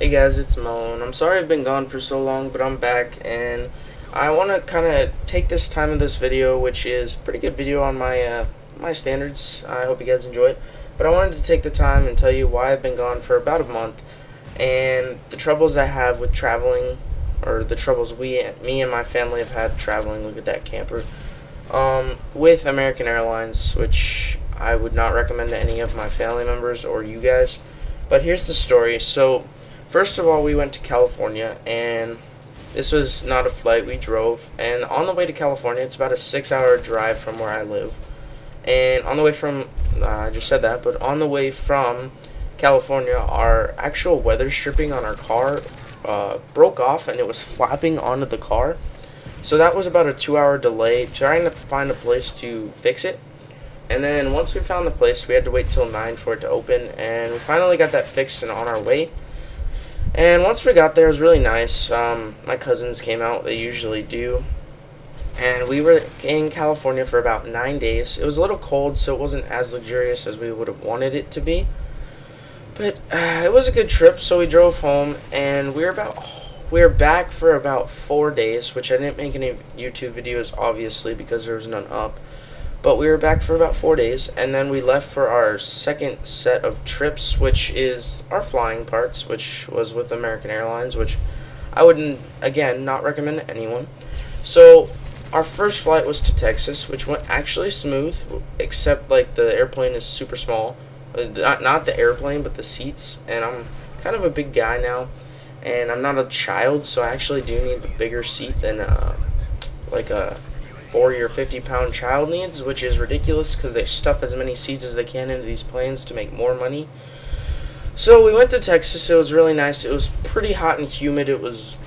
Hey guys, it's Mellow, and I'm sorry I've been gone for so long, but I'm back, and I want to kind of take this time of this video, which is a pretty good video on my standards. I hope you guys enjoy it, but I wanted to take the time and tell you why I've been gone for about a month, and the troubles I have with traveling, or the troubles me and my family have had traveling. Look at that camper. With American Airlines, which I would not recommend to any of my family members or you guys. But here's the story. So, first of all, we went to California, and this was not a flight. We drove, and on the way to California, it's about a 6-hour drive from where I live. And on the way from, I just said that, but on the way from California, our actual weather stripping on our car broke off, and it was flapping onto the car. So that was about a 2-hour delay trying to find a place to fix it. And then once we found the place, we had to wait till 9 for it to open, and we finally got that fixed and on our way. And once we got there, it was really nice. My cousins came out, they usually do. And we were in California for about 9 days. It was a little cold, so it wasn't as luxurious as we would have wanted it to be. But it was a good trip, so we drove home, and we were back for about 4 days, which I didn't make any YouTube videos, obviously, because there was none up. But we were back for about 4 days, and then we left for our second set of trips, which is our flying parts, which was with American Airlines, which I wouldn't, again, not recommend to anyone. So our first flight was to Texas, which went actually smooth, except like the airplane is super small. Not the airplane, but the seats, and I'm kind of a big guy now, and I'm not a child, so I actually do need a bigger seat than like a 40 or 50-pound child needs, which is ridiculous because they stuff as many seats as they can into these planes to make more money. So we went to Texas. It was really nice. It was pretty hot and humid. It was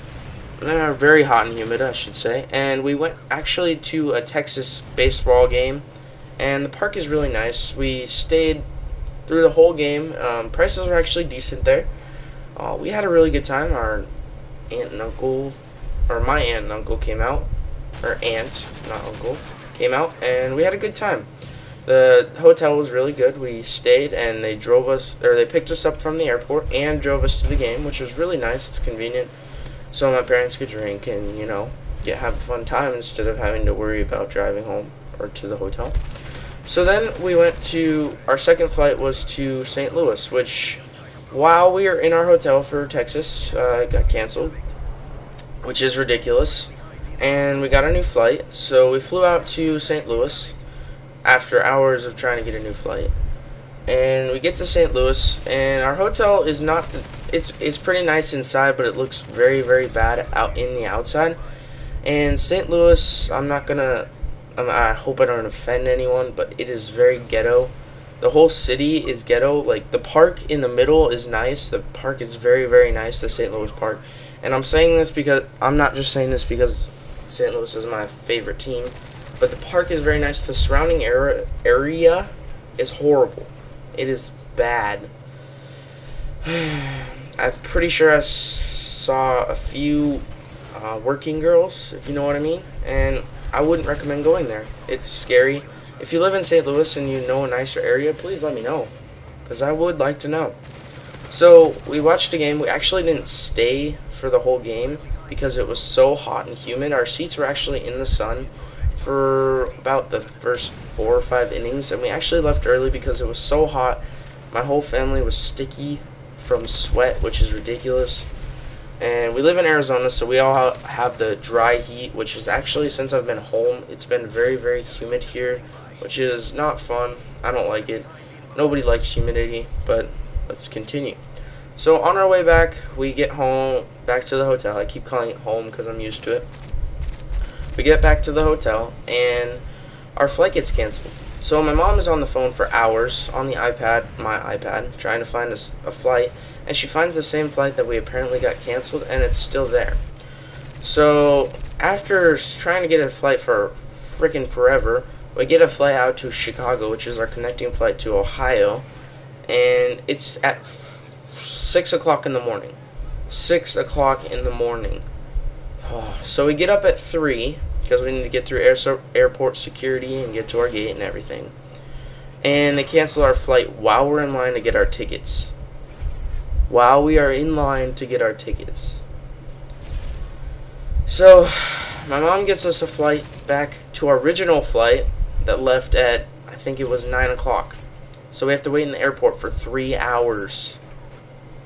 very hot and humid, I should say. And we went actually to a Texas baseball game, and the park is really nice. We stayed through the whole game. Prices were actually decent there. We had a really good time. Our aunt and uncle, or my aunt and uncle came out. Or aunt, not uncle, came out, and we had a good time. The hotel was really good. We stayed, and they picked us up from the airport and drove us to the game, which was really nice. It's convenient, so my parents could drink and, you know, have a fun time instead of having to worry about driving home or to the hotel. So then we went to, our second flight was to St. Louis, which, while we were in our hotel for Texas, it got canceled, which is ridiculous. And we got a new flight, so we flew out to St. Louis after hours of trying to get a new flight. And we get to St. Louis, and our hotel is not, it's pretty nice inside, but it looks very, very bad out in the outside. And St. Louis, I hope I don't offend anyone, but it is very ghetto. The whole city is ghetto. Like, the park in the middle is nice. The park is very, very nice, the St. Louis Park. And I'm saying this because, I'm not just saying this because St. Louis is my favorite team, but the park is very nice. The surrounding area is horrible. It is bad. I'm pretty sure I saw a few working girls, if you know what I mean, and I wouldn't recommend going there. It's scary. If you live in St. Louis and you know a nicer area, please let me know, because I would like to know. So we watched the game. We actually didn't stay for the whole game because it was so hot and humid. Our seats were actually in the sun for about the first 4 or 5 innings, and we actually left early because it was so hot. My whole family was sticky from sweat, which is ridiculous. And we live in Arizona, so we all have the dry heat, which is actually, since I've been home, it's been very, very humid here, which is not fun. I don't like it. Nobody likes humidity, but let's continue. So on our way back, we get home, back to the hotel. I keep calling it home because I'm used to it. We get back to the hotel, and our flight gets canceled. So my mom is on the phone for hours on the iPad, my iPad, trying to find us a flight, and she finds the same flight that we apparently got canceled, and it's still there. So after trying to get a flight for freaking forever, we get a flight out to Chicago, which is our connecting flight to Ohio, and it's at 6 o'clock in the morning. 6 o'clock in the morning. So we get up at 3 because we need to get through airport security and get to our gate and everything. And they cancel our flight while we're in line to get our tickets. while we are in line to get our tickets. So my mom gets us a flight back to our original flight that left at, I think it was 9 o'clock. So we have to wait in the airport for 3 hours.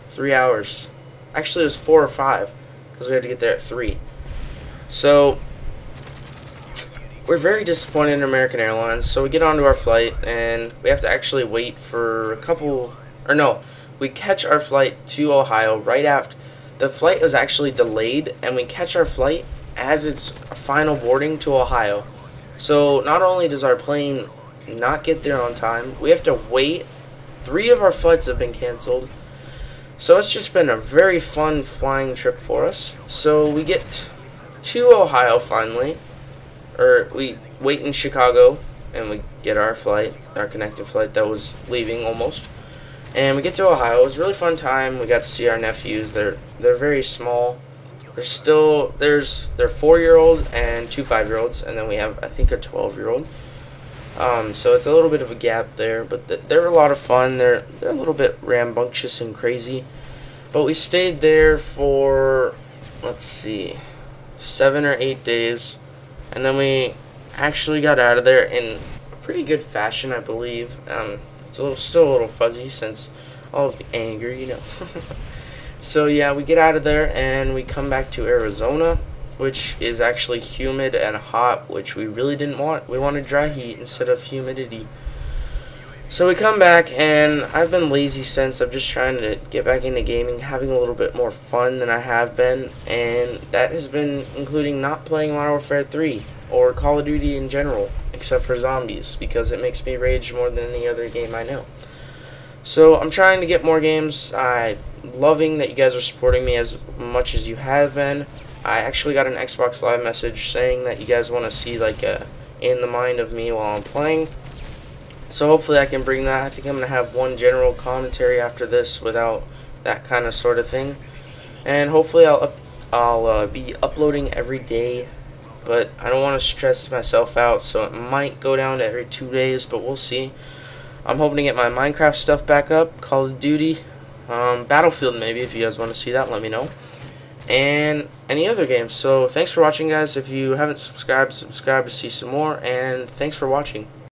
3 hours. Actually, it was 4 or 5 because we had to get there at 3. So we're very disappointed in American Airlines. So we get onto our flight and we have to actually wait for a couple, or no, we catch our flight to Ohio right after. The flight was actually delayed, and we catch our flight as it's final boarding to Ohio. So not only does our plane not get there on time, we have to wait. 3 of our flights have been canceled. So it's just been a very fun flying trip for us. So we get to Ohio finally, or we wait in Chicago, and we get our flight, our connected flight that was leaving almost. And we get to Ohio. It was a really fun time. We got to see our nephews. They're very small. They're 4-year-old and 2 5-year-olds, and then we have, I think, a 12-year-old. So it's a little bit of a gap there, but they're a lot of fun. They're a little bit rambunctious and crazy. But we stayed there for, let's see, 7 or 8 days, and then we actually got out of there in pretty good fashion, I believe. It's still a little fuzzy since all of the anger, you know. So yeah, we get out of there and we come back to Arizona, which is actually humid and hot, which we really didn't want. We wanted dry heat instead of humidity. So we come back, and I've been lazy since. I'm just trying to get back into gaming, having a little bit more fun than I have been, and that has been including not playing Modern Warfare 3 or Call of Duty in general, except for zombies, because it makes me rage more than any other game I know. So I'm trying to get more games. I'm loving that you guys are supporting me as much as you have been. I actually got an Xbox Live message saying that you guys want to see like a in the mind of me while I'm playing. So hopefully I can bring that. I think I'm going to have one general commentary after this without that kind of sort of thing. And hopefully I'll be uploading every day. But I don't want to stress myself out, so it might go down to every 2 days, but we'll see. I'm hoping to get my Minecraft stuff back up, Call of Duty, Battlefield maybe. If you guys want to see that, let me know. And any other games. So thanks for watching, guys. If you haven't subscribed, subscribe to see some more, and thanks for watching.